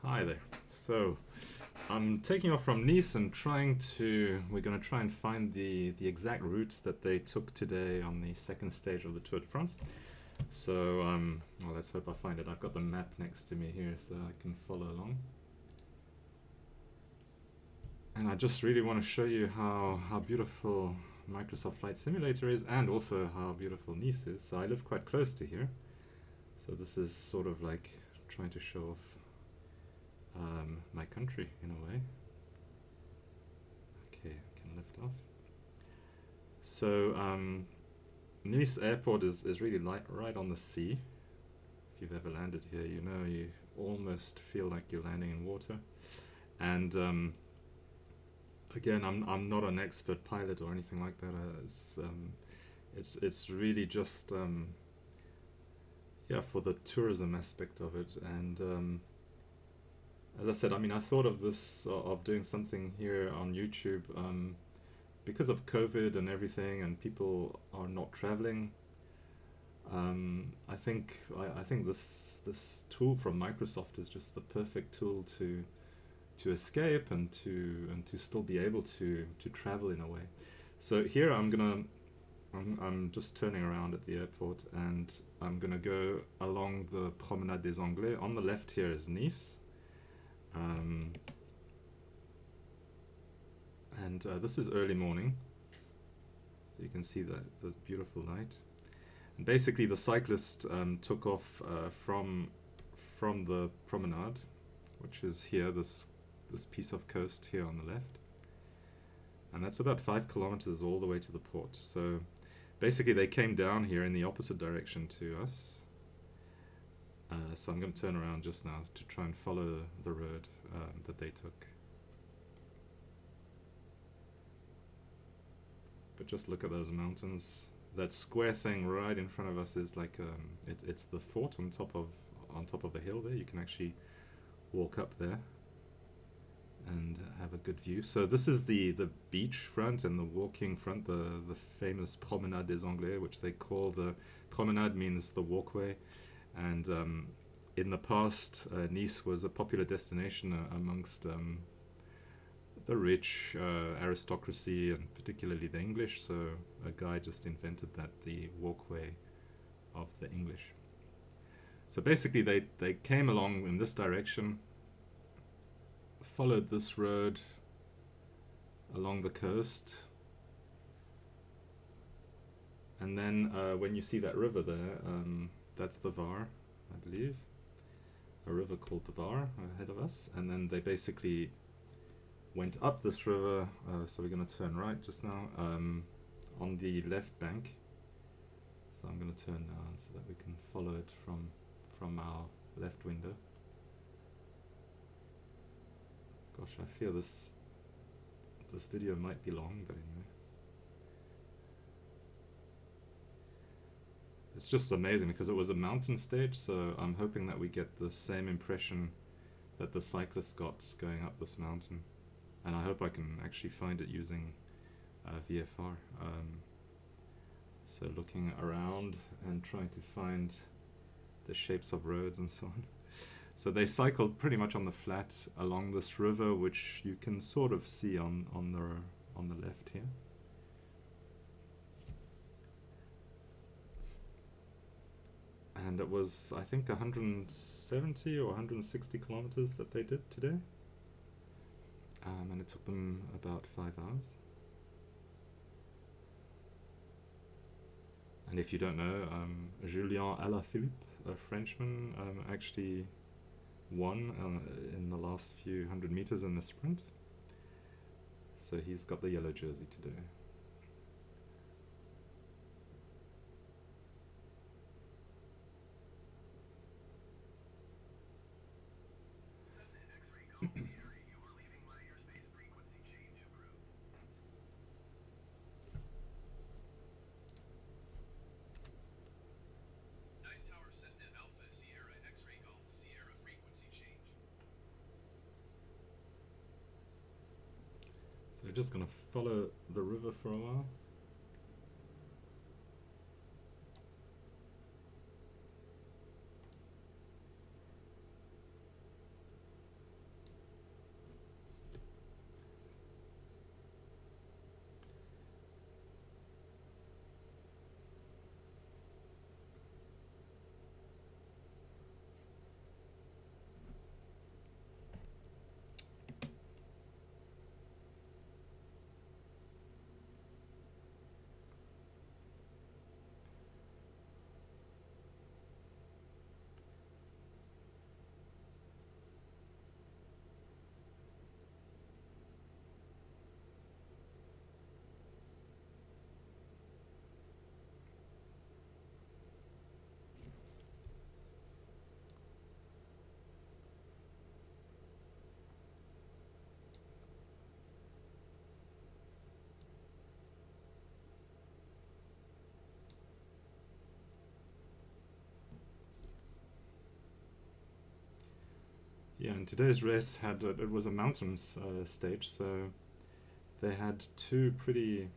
Hi there. So I'm taking off from Nice and we're going to try and find the exact route that they took today on the second stage of the Tour de France. So, well, let's hope I find it. I've got the map next to me here so I can follow along. And I just really want to show you how beautiful Microsoft Flight Simulator is, and also how beautiful Nice is. So I live quite close to here. So this is sort of like trying to show off my country in a way. Okay, I can lift off. So Nice airport is really right on the sea. If you've ever landed here, you know you almost feel like you're landing in water. And again, I'm not an expert pilot or anything like that. It's really just yeah, for the tourism aspect of it. And as I said, I mean, I thought of this of doing something here on YouTube because of COVID and everything, and people are not traveling. I think this tool from Microsoft is just the perfect tool to escape and to still be able to travel in a way. So here I'm just turning around at the airport, and I'm gonna go along the Promenade des Anglais. On the left here is Nice. And this is early morning, so you can see the beautiful light. And basically, the cyclist took off from the promenade, which is here, this piece of coast here on the left, and that's about 5 kilometers all the way to the port. So basically, they came down here in the opposite direction to us. So I'm going to turn around just now to try and follow the road that they took. But just look at those mountains. That square thing right in front of us is like it's the fort on top of the hill there. You can actually walk up there and have a good view. So this is the beach front and the walking front, the famous Promenade des Anglais, which they call the promenade, means the walkway. And in the past, Nice was a popular destination amongst the rich aristocracy, and particularly the English. So a guy just invented that, the walkway of the English. So basically they came along in this direction, followed this road along the coast, and then when you see that river there, that's the Var, I believe, a river called the Var ahead of us. And then they basically went up this river, so we're going to turn right just now, on the left bank. So I'm going to turn now so that we can follow it from our left window. Gosh, I fear this video might be long, but anyway. It's just amazing because it was a mountain stage, so I'm hoping that we get the same impression that the cyclists got going up this mountain. And I hope I can actually find it using VFR. So looking around and trying to find the shapes of roads and so on. So they cycled pretty much on the flat along this river, which you can sort of see on the left here. And it was, I think, 170 or 160 kilometers that they did today. And it took them about 5 hours. And if you don't know, Julien Alaphilippe, a Frenchman, actually won in the last few hundred meters in the sprint. So he's got the yellow jersey today. So we're just going to follow the river for a while. Yeah, and today's race had it was a mountains stage, so they had two pretty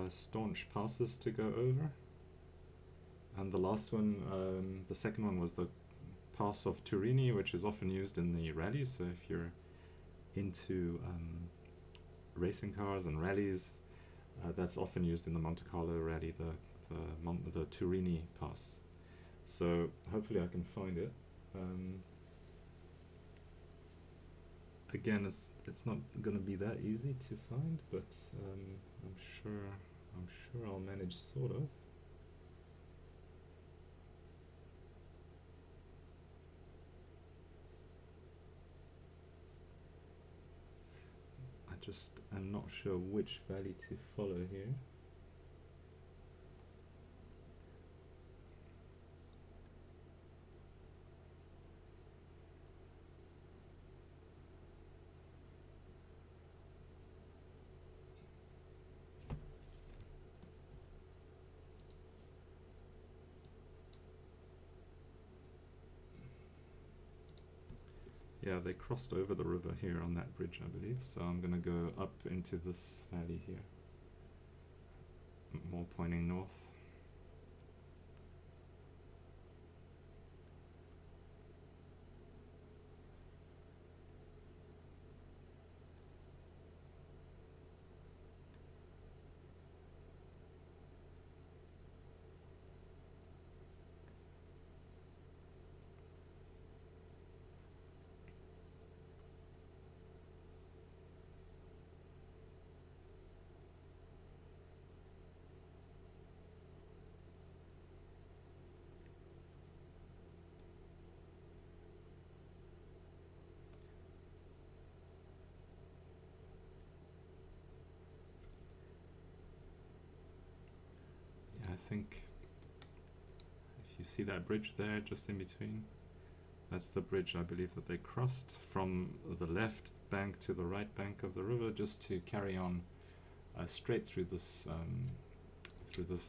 staunch passes to go over, and the last one, the second one, was the pass of Turini, which is often used in the rallies. So if you're into racing cars and rallies, that's often used in the Monte Carlo rally, the Turini pass. So hopefully I can find it. Again, it's not going to be that easy to find, but I'm sure I'll manage, sort of. I just am not sure which valley to follow here. Yeah, they crossed over the river here on that bridge, I believe, so I'm going to go up into this valley here, more pointing north. Yeah, I think if you see that bridge there just in between, that's the bridge, I believe, that they crossed from the left bank to the right bank of the river, just to carry on straight through this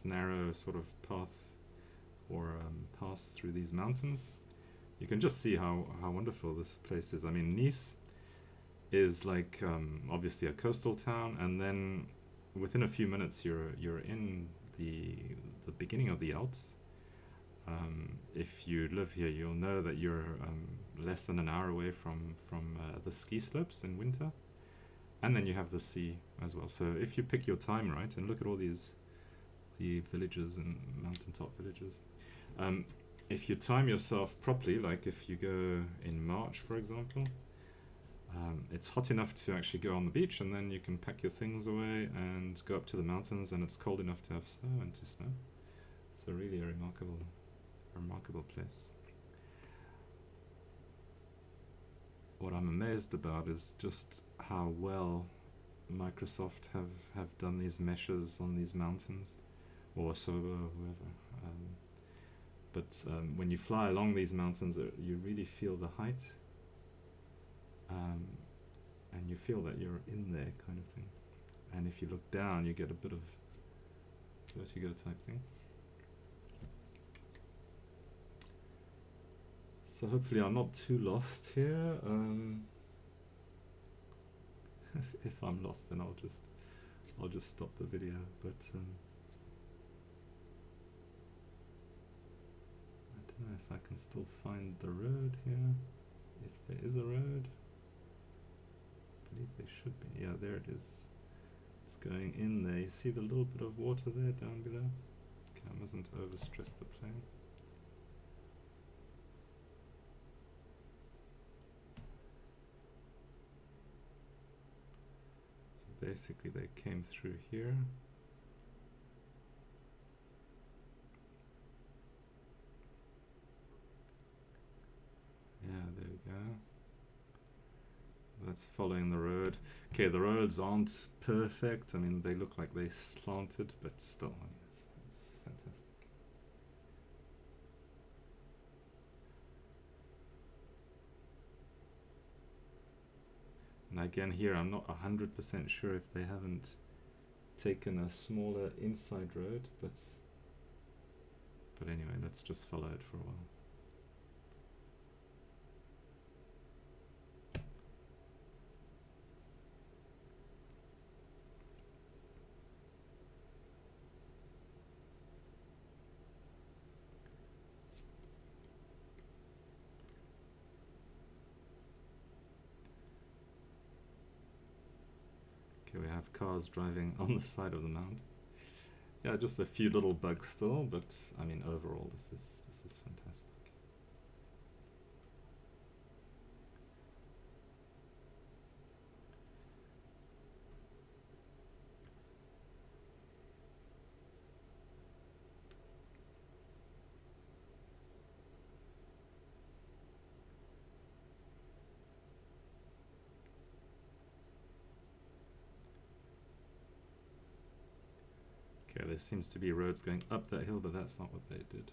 narrow sort of path, or pass through these mountains. You can just see how wonderful this place is. I mean, Nice is like obviously a coastal town, and then within a few minutes you're in the beginning of the Alps. If you live here, you'll know that you're less than an hour away from the ski slopes in winter, and then you have the sea as well. So if you pick your time right, and look at all the villages and mountaintop villages, if you time yourself properly, like if you go in March, for example, it's hot enough to actually go on the beach, and then you can pack your things away and go up to the mountains, and it's cold enough to have snow and to snow. So really a remarkable place. What I'm amazed about is just how well Microsoft have done these meshes on these mountains, or Sober, or whoever. But when you fly along these mountains, you really feel the height, and you feel that you're in there, kind of thing. And if you look down, you get a bit of vertigo type thing. So hopefully I'm not too lost here. If I'm lost, then I'll just stop the video. But I don't know if I can still find the road here. If there is a road, I believe there should be. Yeah, there it is. It's going in there. You see the little bit of water there down below? Okay, I mustn't overstress the plane. Basically, they came through here. Yeah, there we go. That's following the road. Okay, the roads aren't perfect. I mean, they look like they slanted, but still, I mean, it's fantastic. And again, here I'm not 100% sure if they haven't taken a smaller inside road, but anyway, let's just follow it for a while. Okay, we have cars driving on the side of the mount. Yeah, just a few little bugs still, but I mean overall this is fantastic. Okay, there seems to be roads going up that hill, but that's not what they did.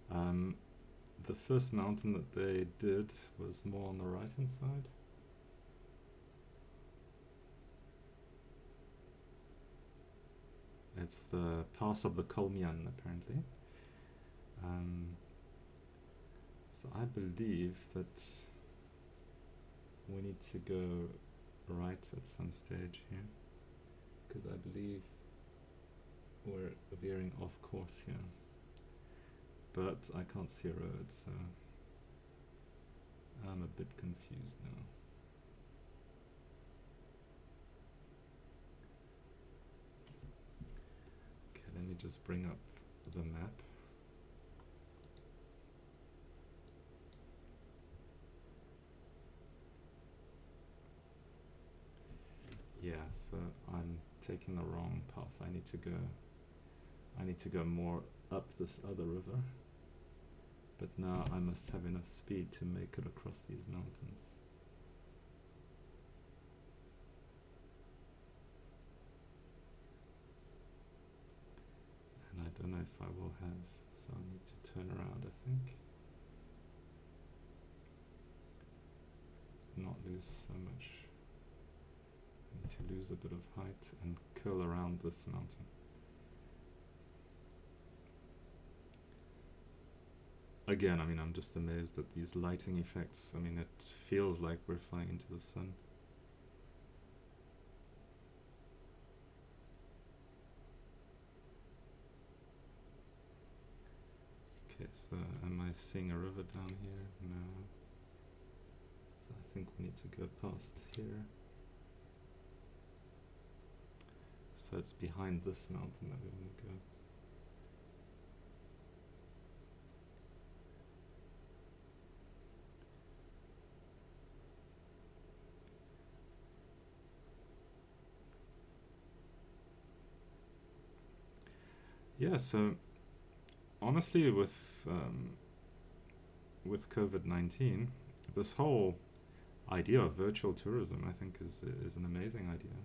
The first mountain that they did was more on the right hand side. It's the pass of the Kolmian, apparently. So I believe that we need to go right at some stage here, because I believe we're veering off course here. But I can't see a road, so I'm a bit confused now. Okay, let me just bring up the map. Yeah, so I'm taking the wrong path. I need to go more up this other river. But now I must have enough speed to make it across these mountains. And I don't know if I will have, so I need to turn around, I think. Not lose so much. I need to lose a bit of height and curl around this mountain. Again, I mean, I'm just amazed at these lighting effects. I mean, it feels like we're flying into the sun. Okay, so am I seeing a river down here? No. So I think we need to go past here. So it's behind this mountain that we want to go. Yeah, so honestly, with COVID-19, this whole idea of virtual tourism, I think, is an amazing idea.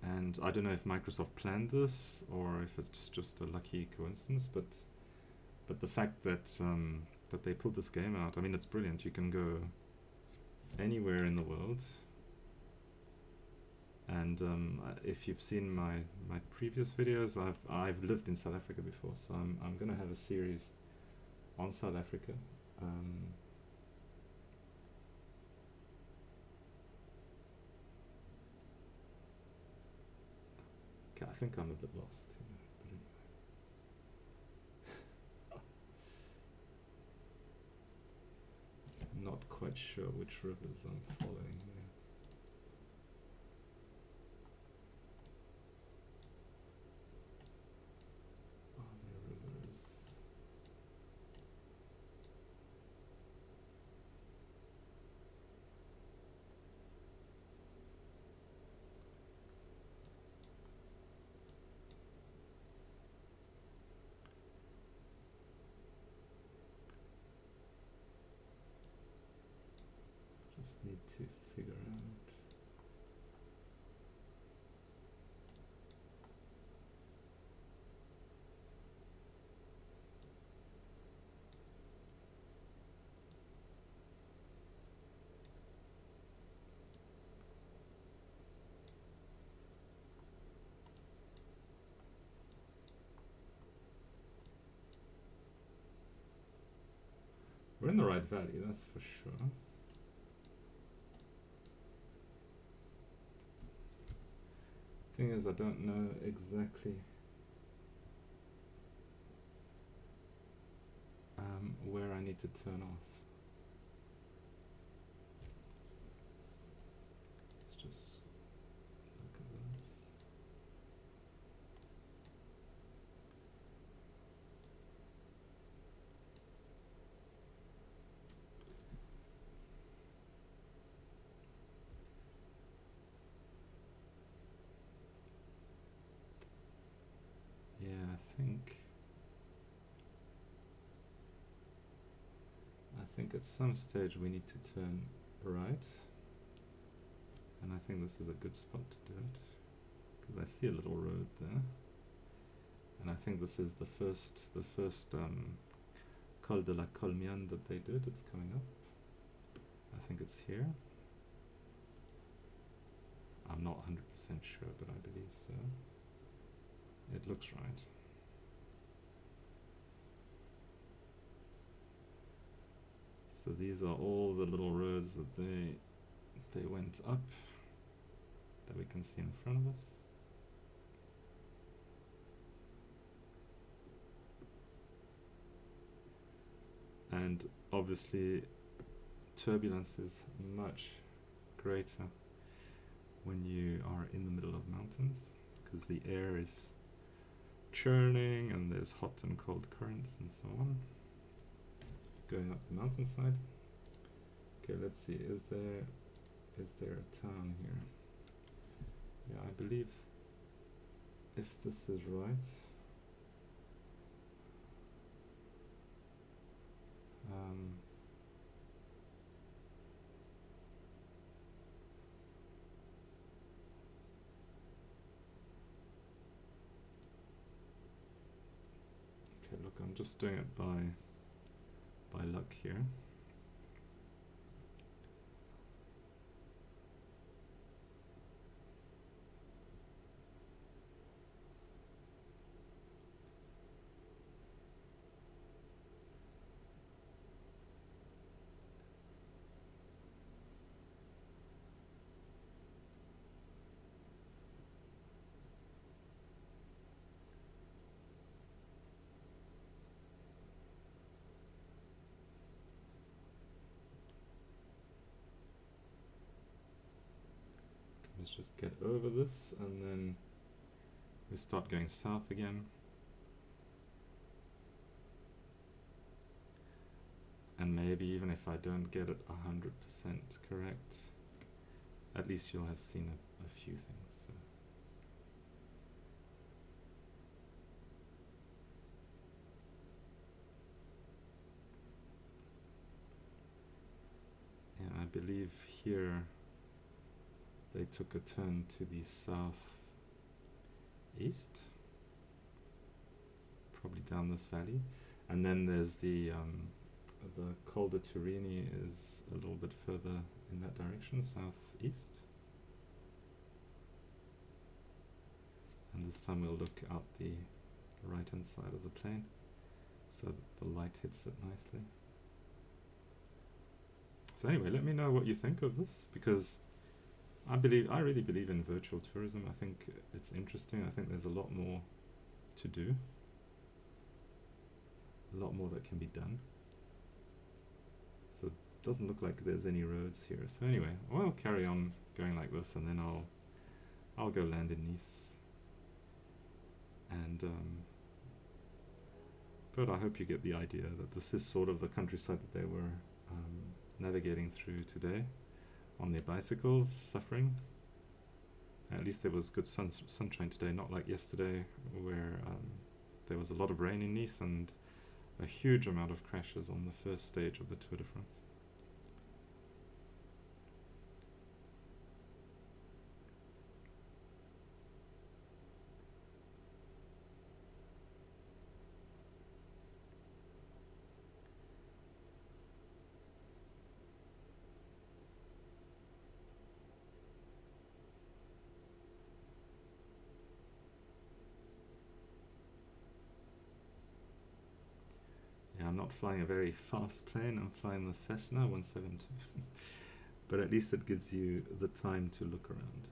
And I don't know if Microsoft planned this or if it's just a lucky coincidence, but the fact that that they pulled this game out, I mean, it's brilliant. You can go anywhere in the world. And if you've seen my previous videos, I've lived in South Africa before, so I'm gonna have a series on South Africa. Okay, I think I'm a bit lost here, but anyway. Not quite sure which rivers I'm following here. Just need to figure out. We're in the right valley, that's for sure. Thing is, I don't know exactly where I need to turn off. think at some stage we need to turn right, and I think this is a good spot to do it, because I see a little road there, and I think this is the first Col de la Colmiane that they did. It's coming up. I think it's here. I'm not 100% sure, but I believe so. It looks right. So these are all the little roads that they went up that we can see in front of us. And obviously turbulence is much greater when you are in the middle of mountains, because the air is churning and there's hot and cold currents and so on going up the mountainside. Okay, let's see, is there a town here? Yeah, I believe, if this is right, okay, look, I'm just doing it by luck here. Let's just get over this, and then we start going south again. And maybe even if I don't get it 100% correct, at least you'll have seen a few things. So. Yeah, I believe here they took a turn to the south east, probably down this valley, and then there's the Col de Turini is a little bit further in that direction, southeast. And this time we'll look out the right hand side of the plane so that the light hits it nicely. So anyway, let me know what you think of this, because I really believe in virtual tourism. I think it's interesting. I think there's a lot more to do, a lot more that can be done. So it doesn't look like there's any roads here. So anyway, I'll carry on going like this, and then I'll go land in Nice. And but I hope you get the idea that this is sort of the countryside that they were navigating through today on their bicycles, suffering. At least there was good sunshine today, not like yesterday where there was a lot of rain in Nice and a huge amount of crashes on the first stage of the Tour de France. I'm not flying a very fast plane, I'm flying the Cessna 172, but at least it gives you the time to look around.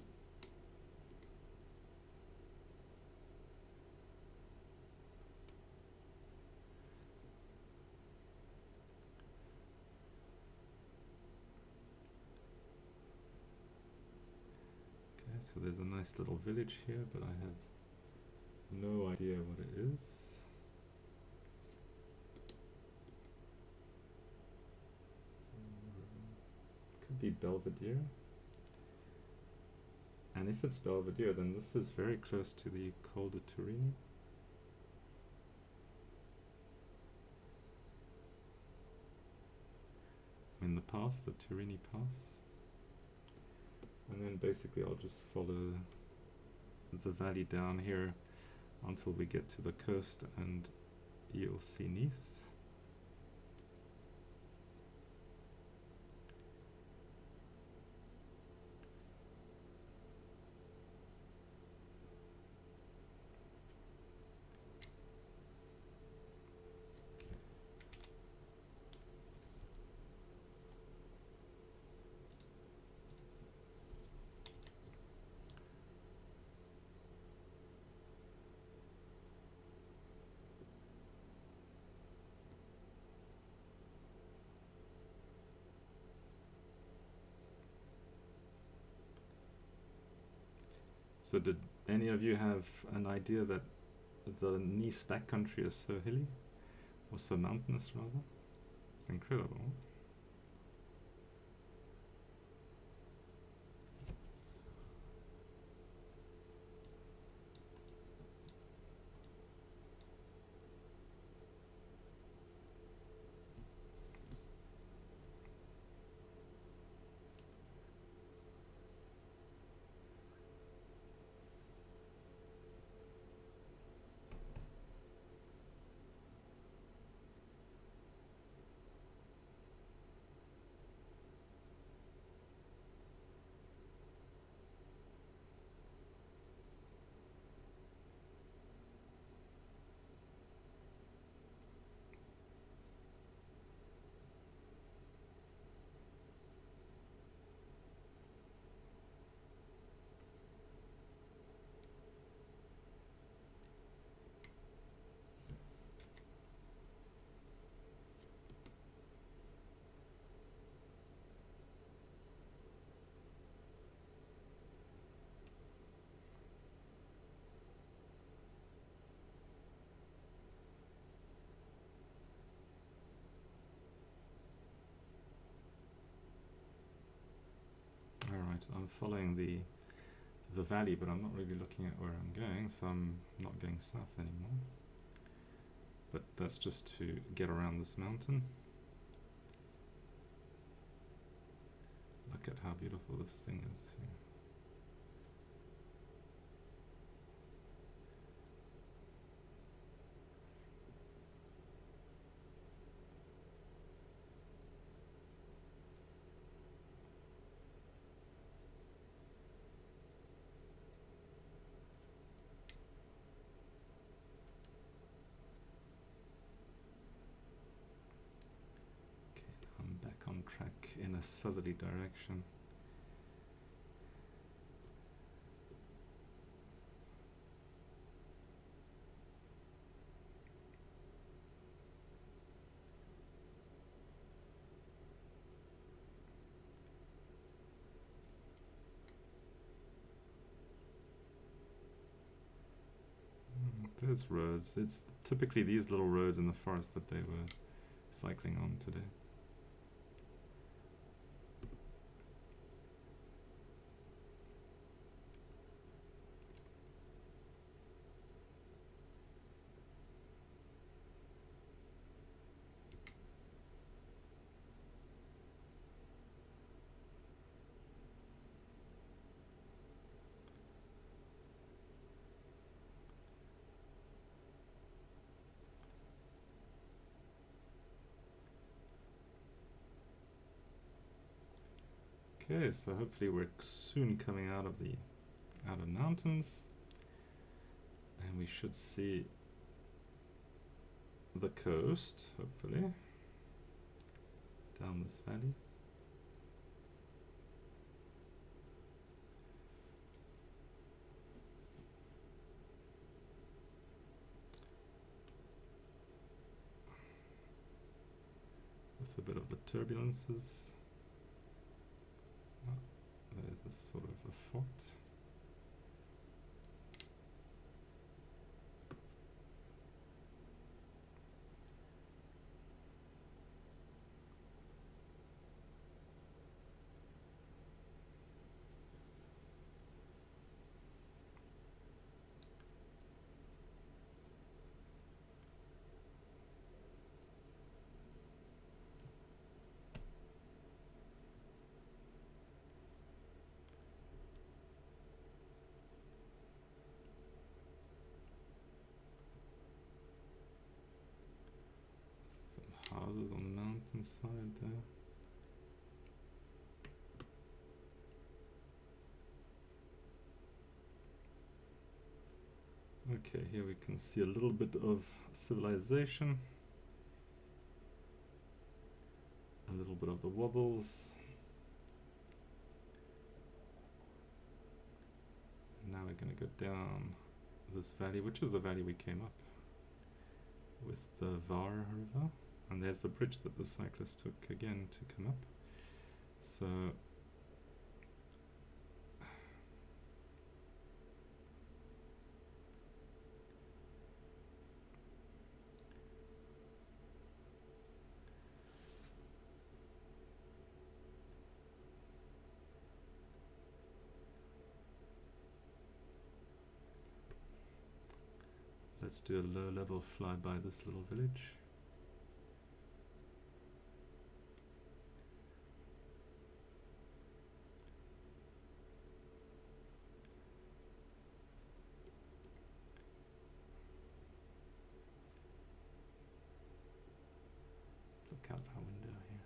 Okay, so there's a nice little village here, but I have no idea what it is. Could be Belvedere, and if it's Belvedere, then this is very close to the Col de Turini. in the pass, the Turini Pass. And then basically I'll just follow the valley down here until we get to the coast and you'll see Nice. So did any of you have an idea that the Nice backcountry is so hilly? Or so mountainous, rather? It's incredible. Alright, I'm following the valley, but I'm not really looking at where I'm going, so I'm not going south anymore. But that's just to get around this mountain. Look at how beautiful this thing is here. I'm back on track in a southerly direction. There's roads. It's typically these little roads in the forest that they were cycling on today. Okay, so hopefully we're soon coming out of mountains, and we should see the coast, hopefully, down this valley. With a bit of the turbulences. There's a sort of a fort. hand side there. Okay, here we can see a little bit of civilization, a little bit of the wobbles. And now we're going to go down this valley, which is the valley we came up with the Var River. And there's the bridge that the cyclist took again to come up. So let's do a low-level flyby this little village. Let's look out our window here.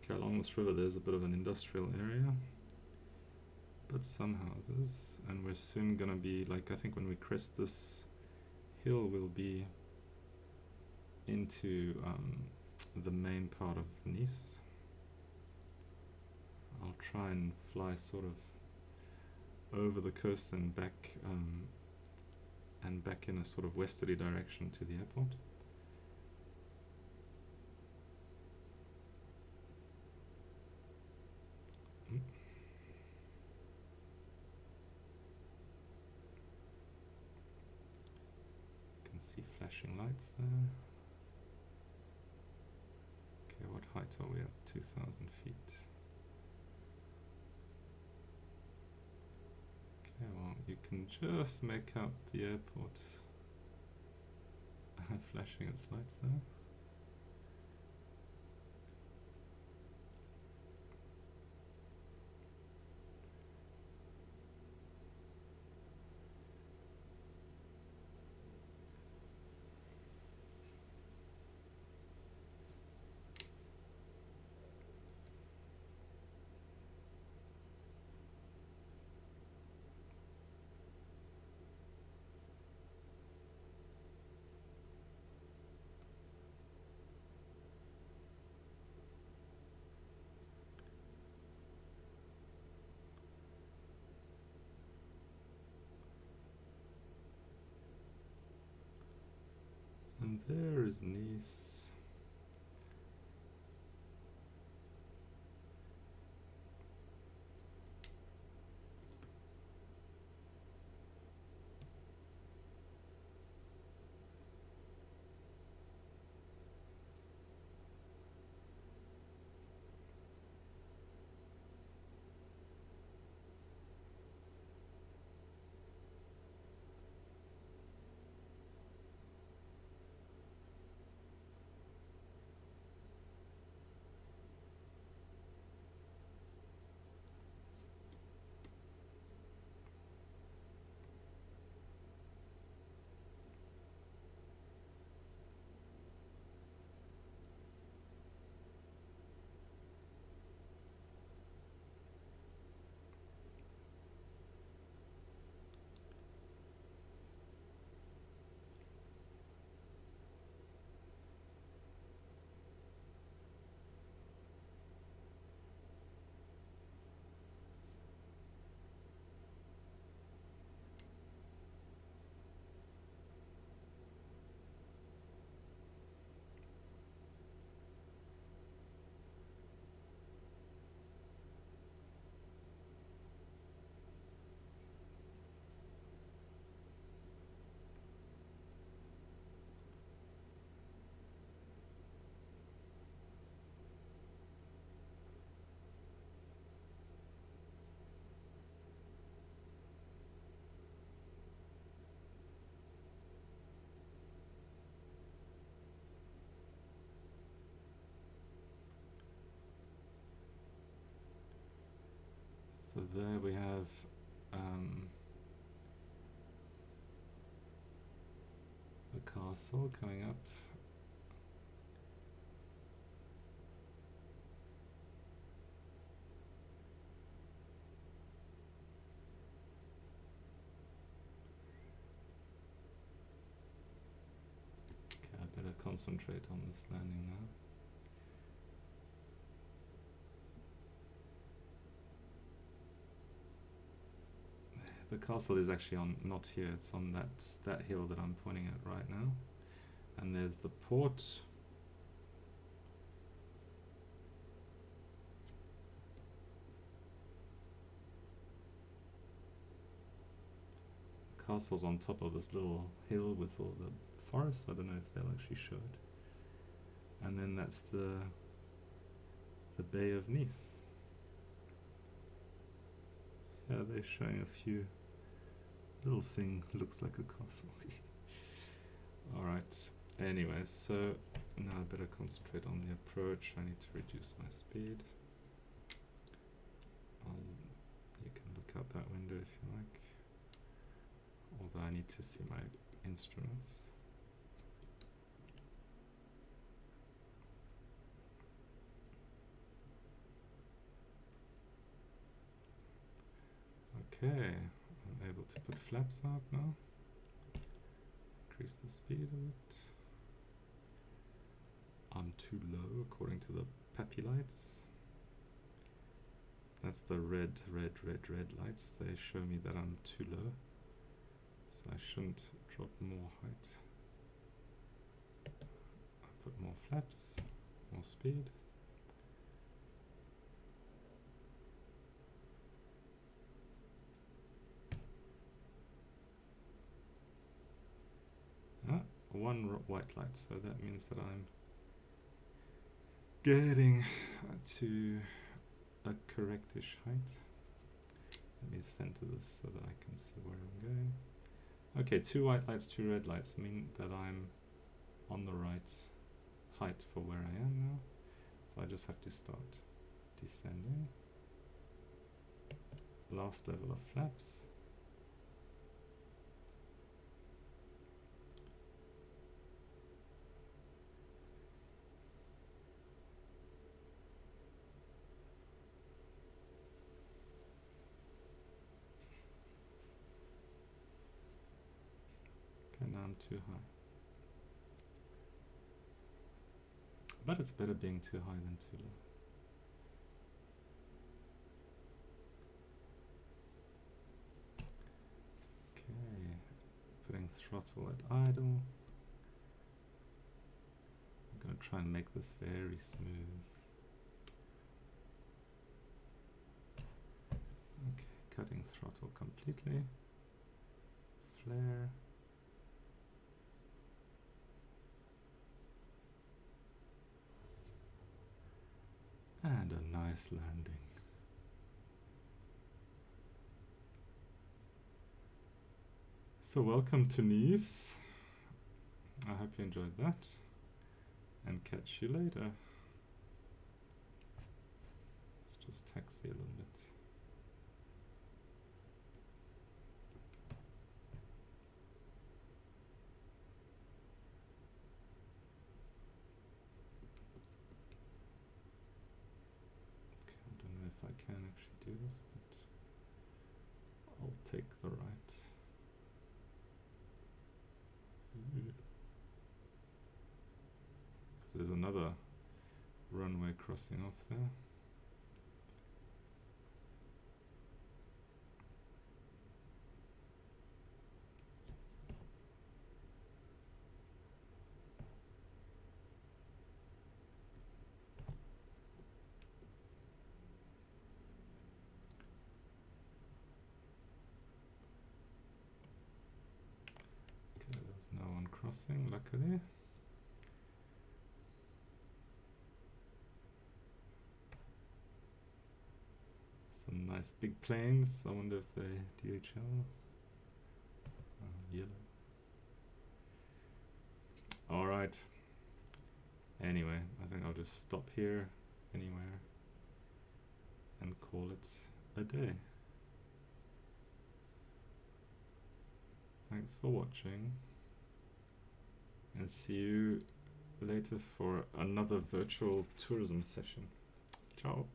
Okay, along this river there's a bit of an industrial area, but some houses, and we're soon gonna be, like, I think when we crest this hill we'll be into the main part of Nice. I'll try and fly sort of over the coast and back in a sort of westerly direction to the airport. See flashing lights there. Okay, what height are we at? 2,000 feet. Okay, well, you can just make out the airport flashing its lights there. And there is Nice. So there we have the castle coming up. Okay, I better concentrate on this landing now. The castle is actually on, not here, it's on that hill that I'm pointing at right now. And there's the port. The castle's on top of this little hill with all the forest. I don't know if they'll actually show it. And then that's the Bay of Nice. Yeah, they're showing a few little thing, looks like a castle. Alright, anyway, so now I better concentrate on the approach. I need to reduce my speed. You can look out that window if you like. Although I need to see my instruments. Okay, I'm able to put flaps out now. Increase the speed a bit. I'm too low according to the peppy lights. That's the red lights. They show me that I'm too low. So I shouldn't drop more height. I put more flaps, more speed. One white light, so that means that I'm getting to a correctish height. Let me center this so that I can see where I'm going. Okay, 2 white lights, 2 red lights mean that I'm on the right height for where I am now. So I just have to start descending. Last level of flaps. Now I'm too high. But it's better being too high than too low. Okay, putting throttle at idle. I'm going to try and make this very smooth. Okay, cutting throttle completely. Flare. And a nice landing. So welcome to Nice. I hope you enjoyed that. And catch you later. Let's just taxi a little bit. I can actually do this, but I'll take the right. Because there's another runway crossing off there. No one crossing, luckily. Some nice big planes. I wonder if they're DHL. Yellow. Alright. Anyway, I think I'll just stop here anywhere and call it a day. Thanks for watching, and see you later for another virtual tourism session. Ciao.